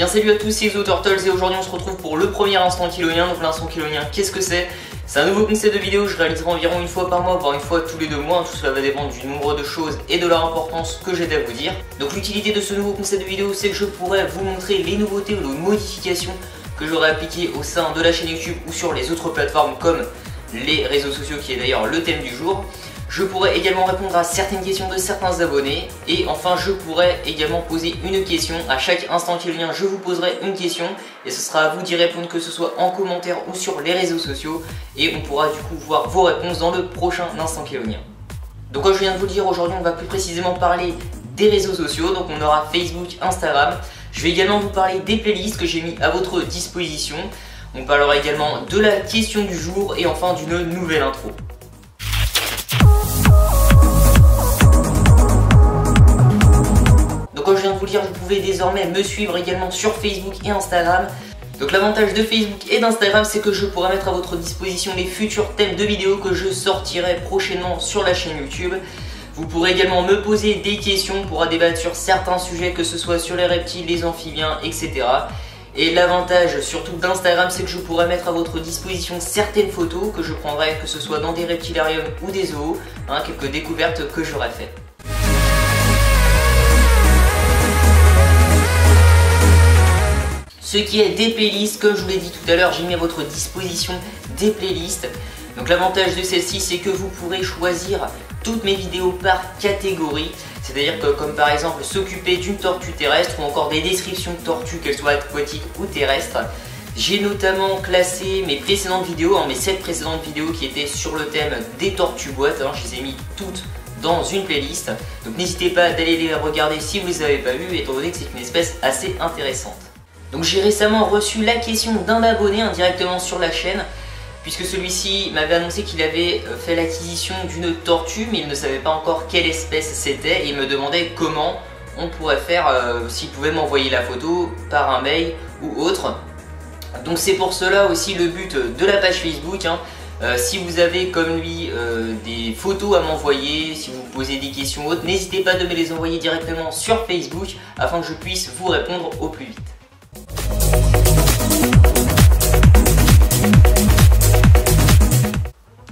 bien salut à tous, c'est XoTurtles et aujourd'hui on se retrouve pour le premier instant kilonien. Donc l'instant kilonien, qu'est-ce que c'est? C'est un nouveau concept de vidéo, je réaliserai environ une fois par mois, voire une fois tous les 2 mois. Tout cela va dépendre du nombre de choses et de leur importance que j'ai à vous dire. Donc l'utilité de ce nouveau concept de vidéo, c'est que je pourrais vous montrer les nouveautés ou les modifications que j'aurais appliquées au sein de la chaîne YouTube ou sur les autres plateformes comme les réseaux sociaux, qui est d'ailleurs le thème du jour. Je pourrais également répondre à certaines questions de certains abonnés. Et enfin, je pourrais également poser une question. À chaque instant kilonien, je vous poserai une question. Et ce sera à vous d'y répondre, que ce soit en commentaire ou sur les réseaux sociaux. Et on pourra du coup voir vos réponses dans le prochain instant kilonien. Donc comme je viens de vous le dire, aujourd'hui on va plus précisément parler des réseaux sociaux. Donc on aura Facebook, Instagram. Je vais également vous parler des playlists que j'ai mis à votre disposition. On parlera également de la question du jour et enfin d'une nouvelle intro. Donc comme je viens de vous le dire, vous pouvez désormais me suivre également sur Facebook et Instagram. Donc l'avantage de Facebook et d'Instagram, c'est que je pourrai mettre à votre disposition les futurs thèmes de vidéos que je sortirai prochainement sur la chaîne YouTube. Vous pourrez également me poser des questions, on pourra débattre sur certains sujets, que ce soit sur les reptiles, les amphibiens, etc. Et l'avantage surtout d'Instagram, c'est que je pourrai mettre à votre disposition certaines photos que je prendrai, que ce soit dans des reptilariums ou des zoos, quelques découvertes que j'aurai faites. Ce qui est des playlists, comme je vous l'ai dit tout à l'heure, j'ai mis à votre disposition des playlists. Donc l'avantage de celle-ci, c'est que vous pourrez choisir toutes mes vidéos par catégorie. C'est-à-dire que comme par exemple s'occuper d'une tortue terrestre ou encore des descriptions de tortues, qu'elles soient aquatiques ou terrestres. J'ai notamment classé mes précédentes vidéos, mes 7 précédentes vidéos qui étaient sur le thème des tortues boîtes. Je les ai mis toutes dans une playlist. Donc n'hésitez pas d'aller les regarder si vous ne les avez pas vues, étant donné que c'est une espèce assez intéressante. Donc j'ai récemment reçu la question d'un abonné directement sur la chaîne, puisque celui-ci m'avait annoncé qu'il avait fait l'acquisition d'une tortue, mais il ne savait pas encore quelle espèce c'était, et il me demandait comment on pourrait faire, s'il pouvait m'envoyer la photo par un mail ou autre. Donc c'est pour cela aussi le but de la page Facebook. Si vous avez comme lui des photos à m'envoyer, si vous posez des questions ou autres, n'hésitez pas de me les envoyer directement sur Facebook afin que je puisse vous répondre au plus vite.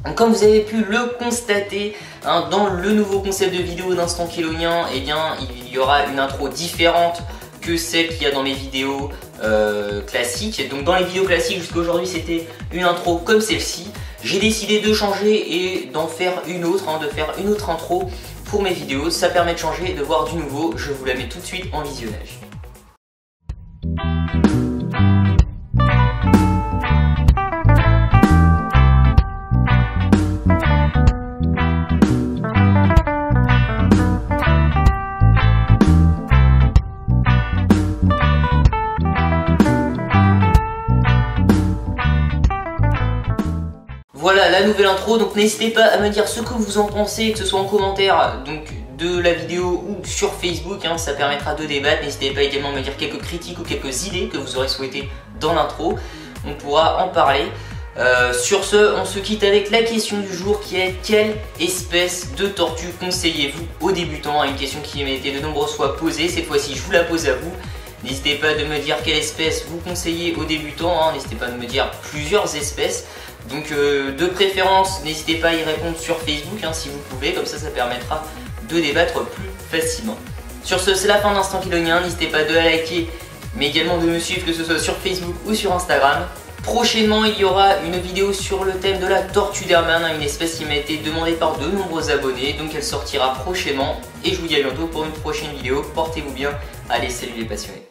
Donc, comme vous avez pu le constater, dans le nouveau concept de vidéo d'instant kilonien, il y aura une intro différente que celle qu'il y a dans mes vidéos classiques. Donc dans les vidéos classiques jusqu'à aujourd'hui, c'était une intro comme celle-ci. J'ai décidé de changer et d'en faire une autre, de faire une autre intro pour mes vidéos. Ça permet de changer et de voir du nouveau. Je vous la mets tout de suite en visionnage. Voilà la nouvelle intro, donc n'hésitez pas à me dire ce que vous en pensez, que ce soit en commentaire de la vidéo ou sur Facebook, ça permettra de débattre. N'hésitez pas également à me dire quelques critiques ou quelques idées que vous aurez souhaité dans l'intro, on pourra en parler. Sur ce, on se quitte avec la question du jour qui est: quelle espèce de tortue conseillez-vous aux débutants? Une question qui m'a été de nombreuses fois posée, cette fois-ci je vous la pose à vous. N'hésitez pas de me dire quelle espèce vous conseillez aux débutants, n'hésitez pas de me dire plusieurs espèces. Donc de préférence, n'hésitez pas à y répondre sur Facebook si vous pouvez, comme ça permettra de débattre plus facilement. Sur ce, c'est la fin d'Instant Kilonien, n'hésitez pas de liker, mais également de me suivre, que ce soit sur Facebook ou sur Instagram. Prochainement, il y aura une vidéo sur le thème de la tortue d'Hermann, une espèce qui m'a été demandée par de nombreux abonnés, donc elle sortira prochainement. Et je vous dis à bientôt pour une prochaine vidéo, portez-vous bien, allez salut les passionnés.